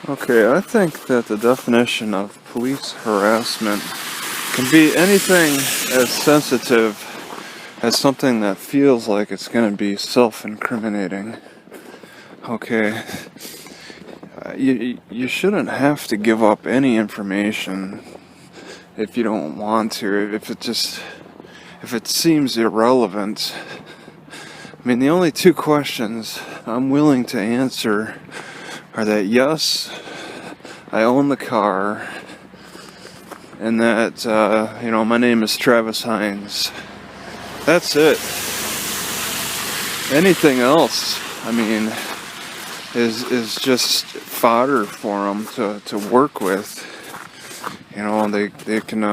Okay, I think that the definition of police harassment can be anything as sensitive as something that feels like it's going to be self-incriminating. Okay, you shouldn't have to give up any information if you don't want to, if it seems irrelevant. I mean, the only two questions I'm willing to answer are that yes, I own the car, and that, my name is Travis Hines. That's it. Anything else, is just fodder for them to work with. They can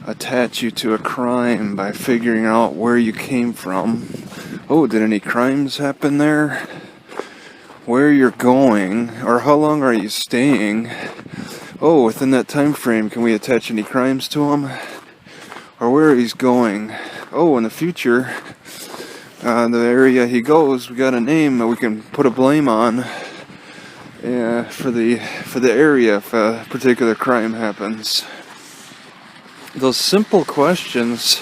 attach you to a crime by figuring out where you came from. Oh, did any crimes happen there? Where you're going, or how long are you staying? Oh, within that time frame, can we attach any crimes to him? Or where he's going? Oh, in the future, the area he goes, we got a name that we can put a blame on for the area if a particular crime happens. Those simple questions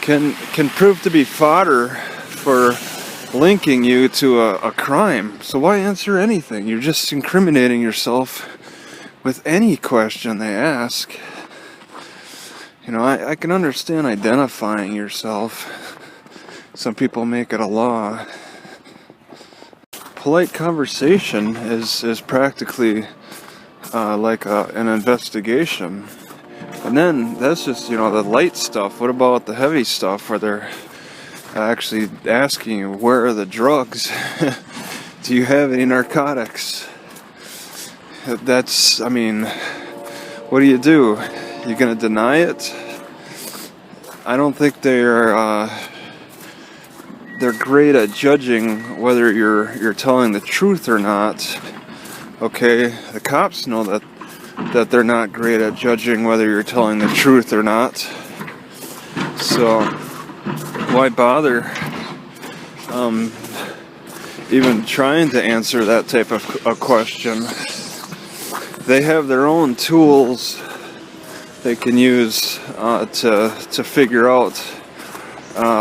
can prove to be fodder for linking you to a crime. So why answer anything? You're just incriminating yourself with any question they ask. I can understand identifying yourself. Some people make it a law. Polite conversation is practically like an investigation. And then that's just, the light stuff. What about the heavy stuff where they're actually asking you, where are the drugs? Do you have any narcotics? What do? You gonna deny it? I don't think they're great at judging whether you're telling the truth or not. Okay, the cops know that they're not great at judging whether you're telling the truth or not. So why bother even trying to answer that type of a question? They have their own tools they can use to figure out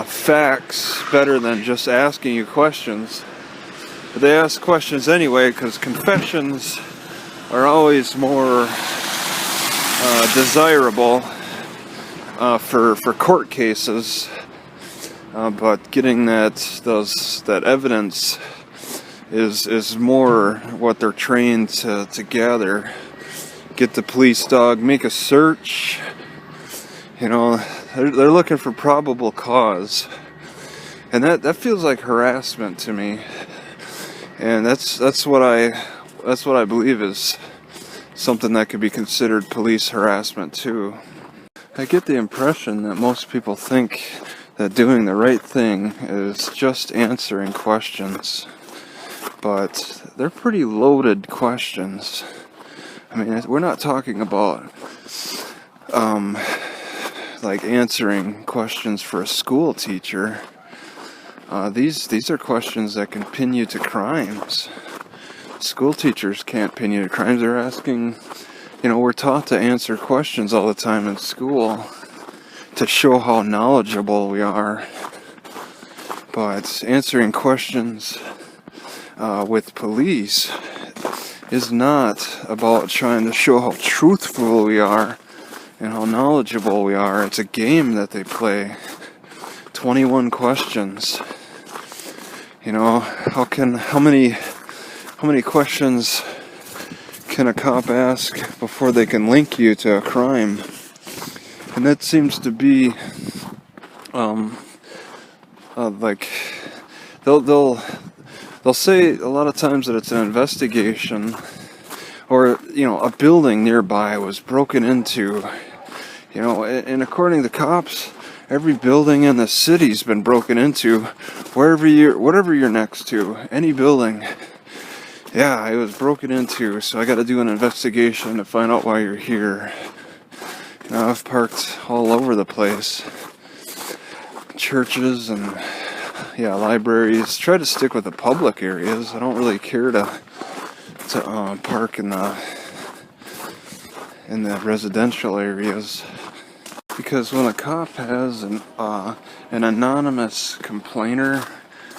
facts better than just asking you questions. But they ask questions anyway because confessions are always more desirable for court cases. But getting that evidence is more what they're trained to gather. Get the police dog, make a search. They're looking for probable cause, and that feels like harassment to me. And that's what I believe is something that could be considered police harassment too. I get the impression that most people think that doing the right thing is just answering questions, but they're pretty loaded questions. We're not talking about like answering questions for a school teacher. These are questions that can pin you to crimes. School teachers can't pin you to crimes. They're asking, we're taught to answer questions all the time in school to show how knowledgeable we are. But answering questions with police is not about trying to show how truthful we are and how knowledgeable we are. It's a game that they play. 21 questions. How many questions can a cop ask before they can link you to a crime? And that seems to be like they'll say a lot of times that it's an investigation, or a building nearby was broken into. And according to the cops, every building in the city's been broken into. Whatever you're next to, any building. Yeah, it was broken into, so I got to do an investigation to find out why you're here. I've parked all over the place. Churches and libraries. Try to stick with the public areas. I don't really care to to park in the residential areas, because when a cop has an anonymous complainer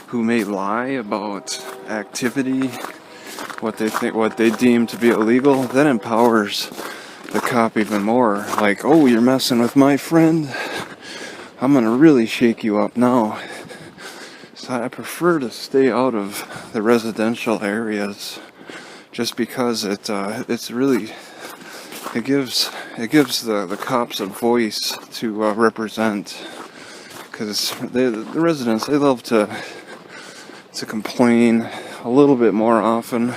who may lie about activity, what they deem to be illegal, that empowers the cop even more. Like, oh, you're messing with my friend, I'm gonna really shake you up now. So I prefer to stay out of the residential areas, just because it's really, it gives the cops a voice to represent, because the residents, they love to complain a little bit more often.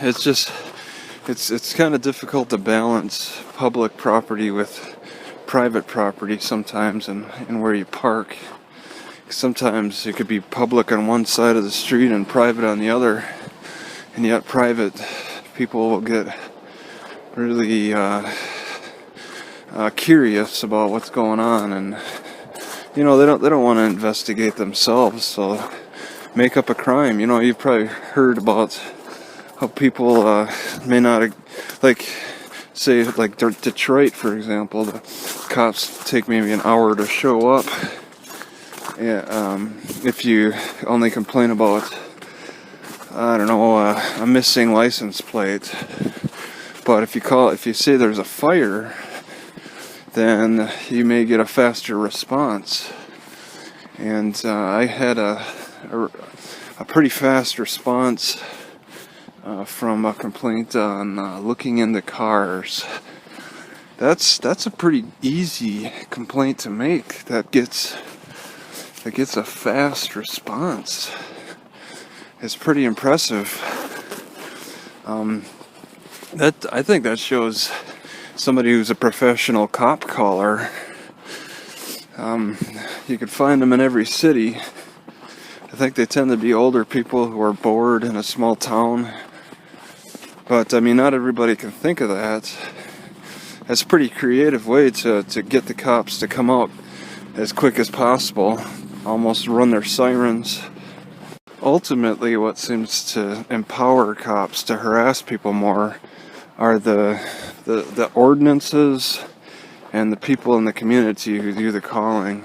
It's kind of difficult to balance public property with private property sometimes, and where you park. Sometimes it could be public on one side of the street and private on the other, and yet private people will get really curious about what's going on, and they don't want to investigate themselves, so make up a crime. You've probably heard about how people may not, like, say, like Detroit, for example, the cops take maybe an hour to show up. If you only complain about, I don't know, a missing license plate, but if you say there's a fire, then you may get a faster response. And I had a pretty fast response from a complaint on looking into cars. That's a pretty easy complaint to make. That gets a fast response. It's pretty impressive. I think that shows somebody who's a professional cop caller. You could find them in every city. I think they tend to be older people who are bored in a small town. But, I mean, not everybody can think of that. That's a pretty creative way to get the cops to come out as quick as possible, almost run their sirens. Ultimately, what seems to empower cops to harass people more are the ordinances and the people in the community who do the calling.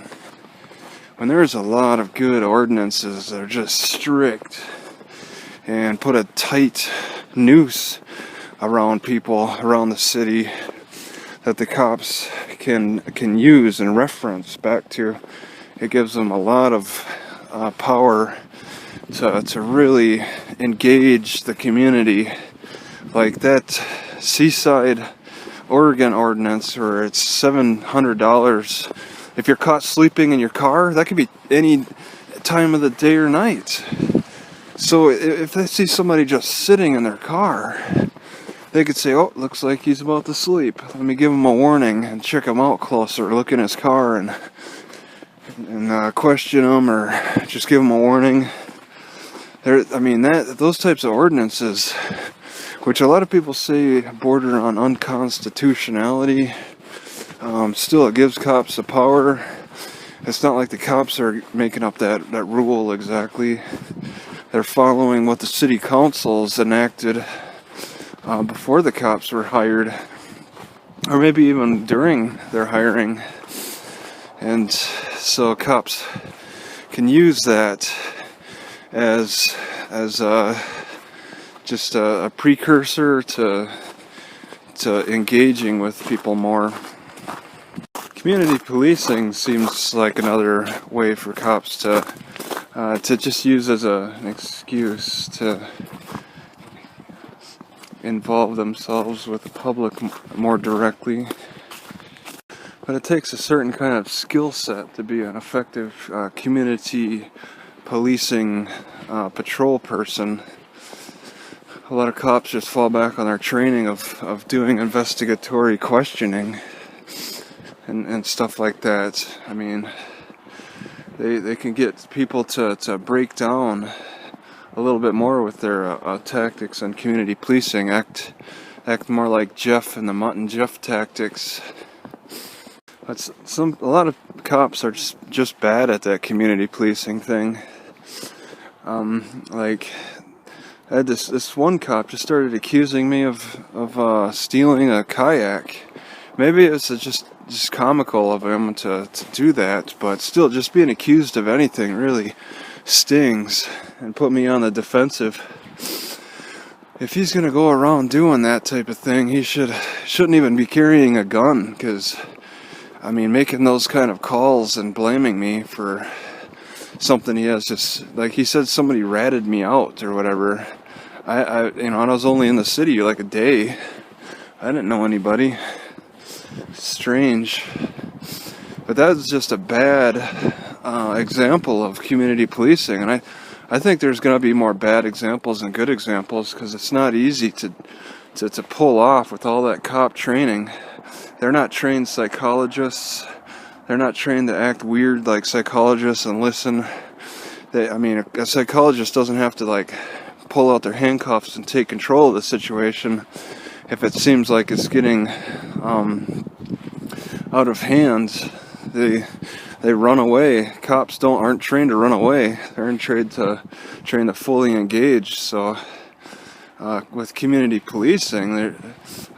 When there's a lot of good ordinances that are just strict and put a tight noose around people around the city that the cops can use and reference back to, it gives them a lot of power to really engage the community. Like that Seaside, Oregon ordinance where it's $700 if you're caught sleeping in your car. That could be any time of the day or night. So if they see somebody just sitting in their car, they could say, oh, looks like he's about to sleep. Let me give him a warning and check him out closer, look in his car and question him, or just give him a warning. Those types of ordinances, which a lot of people say border on unconstitutionality, still it gives cops the power. It's not like the cops are making up that rule exactly. They're following what the city councils enacted before the cops were hired, or maybe even during their hiring. And so cops can use that as just a precursor to engaging with people more. Community policing seems like another way for cops to just use as an excuse to involve themselves with the public more directly. But it takes a certain kind of skill set to be an effective community policing patrol person. A lot of cops just fall back on their training of doing investigatory questioning and stuff like that. I mean, they can get people to break down a little bit more with their tactics on community policing, act more like Jeff and the Mutt and Jeff tactics. But a lot of cops are just bad at that community policing thing. Like, I had this one cop just started accusing me of stealing a kayak. Maybe it's just comical of him to do that, but still, just being accused of anything really stings and put me on the defensive. If he's gonna go around doing that type of thing, he shouldn't even be carrying a gun, because I mean, making those kind of calls and blaming me for something he has, just like he said somebody ratted me out or whatever. I was only in the city like a day. I didn't know anybody. Strange. But that's just a bad example of community policing, and I think there's going to be more bad examples than good examples, because it's not easy to pull off with all that cop training. They're not trained psychologists. They're not trained to act weird like psychologists and listen. A psychologist doesn't have to like pull out their handcuffs and take control of the situation if it seems like it's getting out of hand. They run away. Cops aren't trained to run away. They're trained to fully engage. So with community policing,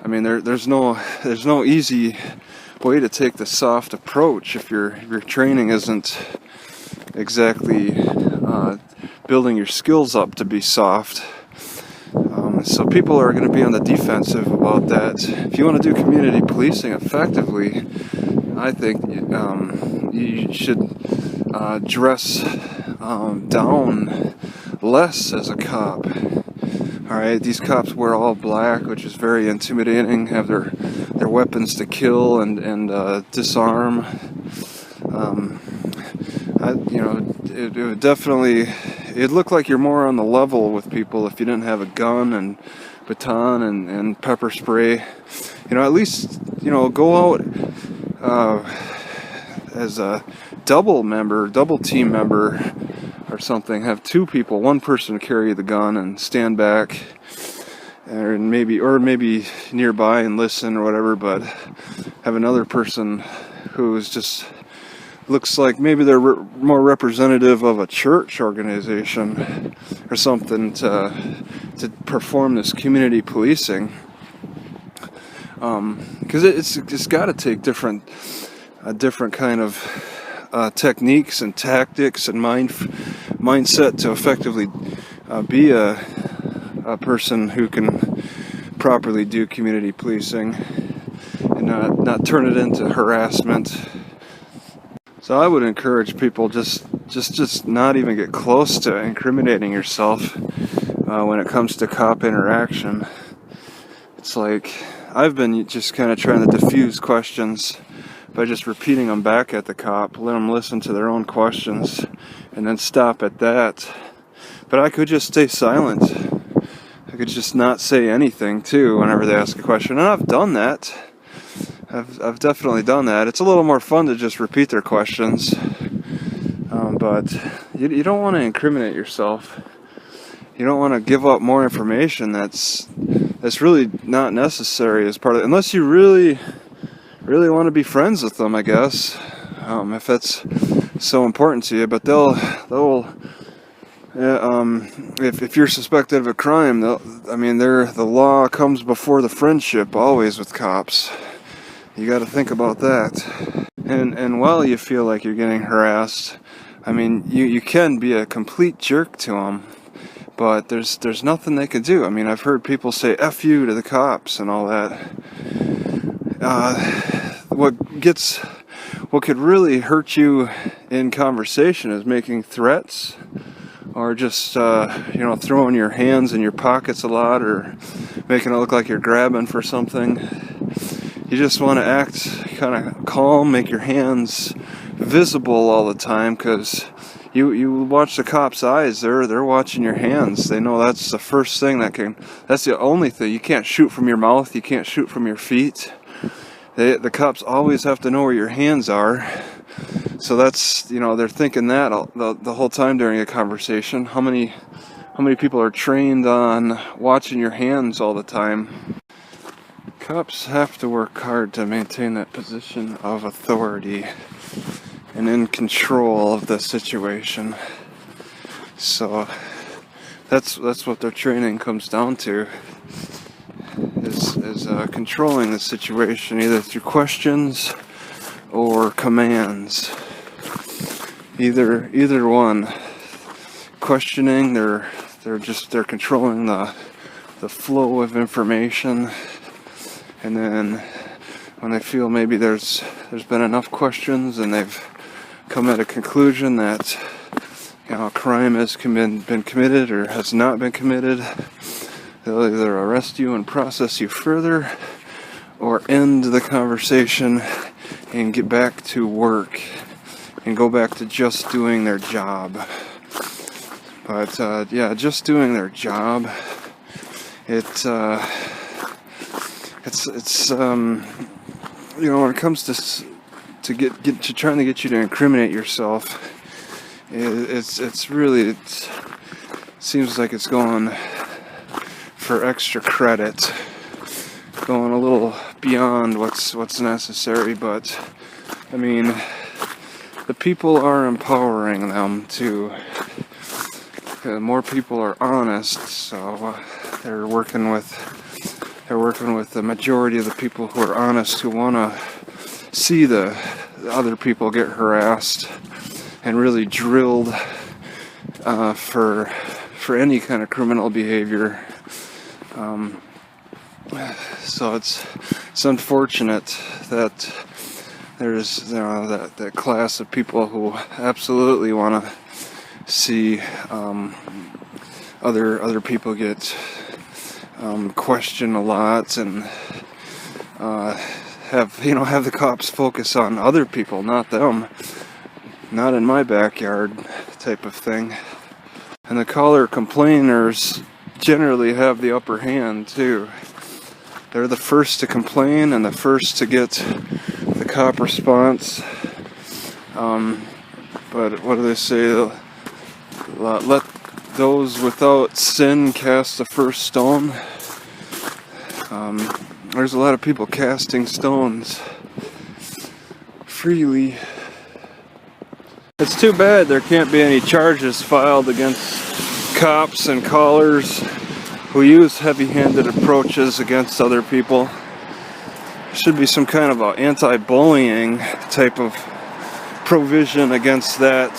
there's no easy way to take the soft approach if your training isn't exactly building your skills up to be soft. So people are going to be on the defensive about that. If you want to do community policing effectively, I think you should dress down less as a cop. Alright, these cops wear all black, which is very intimidating, have their weapons to kill and disarm. It would definitely, it'd look like you're more on the level with people if you didn't have a gun and baton and pepper spray. At least, go out as a double team member or something. Have two people, one person carry the gun and stand back, or maybe nearby and listen or whatever, but have another person who's just looks like maybe they're more representative of a church organization or something to perform this community policing, because it's got to take different kind of techniques and tactics and mindset to effectively be a person who can properly do community policing and not turn it into harassment. So I would encourage people just not even get close to incriminating yourself when it comes to cop interaction. It's like I've been just kind of trying to diffuse questions by just repeating them back at the cop, let them listen to their own questions, and then stop at that. But I could just stay silent. I could just not say anything too whenever they ask a question, and I've done that. I've definitely done that. It's a little more fun to just repeat their questions, but you don't want to incriminate yourself. You don't want to give up more information that's really not necessary as part of it, unless you really want to be friends with them, I guess, if that's so important to you. But if you're suspected of a crime, the law comes before the friendship always with cops. You got to think about that. And while you feel like you're getting harassed, you can be a complete jerk to them, but there's nothing they can do. I've heard people say F you to the cops and all that. What could really hurt you in conversation is making threats, or just throwing your hands in your pockets a lot, or making it look like you're grabbing for something. You just want to act kind of calm, make your hands visible all the time, because you watch the cops' eyes. They're watching your hands. They know that's the first thing that's the only thing. You can't shoot from your mouth. You can't shoot from your feet. The cops always have to know where your hands are. So that's, they're thinking that the whole time during a conversation. How many people are trained on watching your hands all the time? Cops have to work hard to maintain that position of authority and in control of the situation. So that's what their training comes down to, is controlling the situation either through questions or commands. Either one. Questioning, they're controlling the flow of information, and then when they feel maybe there's been enough questions and they've come at a conclusion that a crime has been committed or has not been committed, they'll either arrest you and process you further, or end the conversation and get back to work and go back to just doing their job. But just doing their job, it's when it comes to trying to get you to incriminate yourself, it seems like it's going for extra credit, going a little beyond what's necessary. But I mean, the people are empowering them to. More people are honest, so they're working with the majority of the people who are honest, who want to see the other people get harassed and really drilled for any kind of criminal behavior. So it's unfortunate that there's that class of people who absolutely want to see other people get questioned a lot, and have the cops focus on other people, not them, not in my backyard type of thing. And the caller complainers generally have the upper hand too. They're the first to complain and the first to get the cop response. But what do they say? Let those without sin cast the first stone. There's a lot of people casting stones freely. It's too bad there can't be any charges filed against cops and callers who use heavy-handed approaches against other people. There should be some kind of a anti-bullying type of provision against that.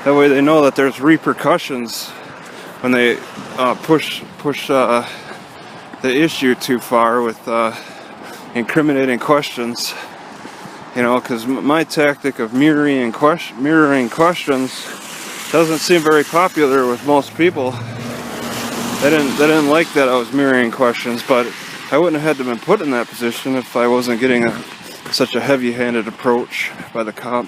That way they know that there's repercussions when they push the issue too far with incriminating questions. Because my tactic of mirroring questions doesn't seem very popular with most people. They didn't like that I was mirroring questions, but I wouldn't have had to been put in that position if I wasn't getting such a heavy-handed approach by the cop.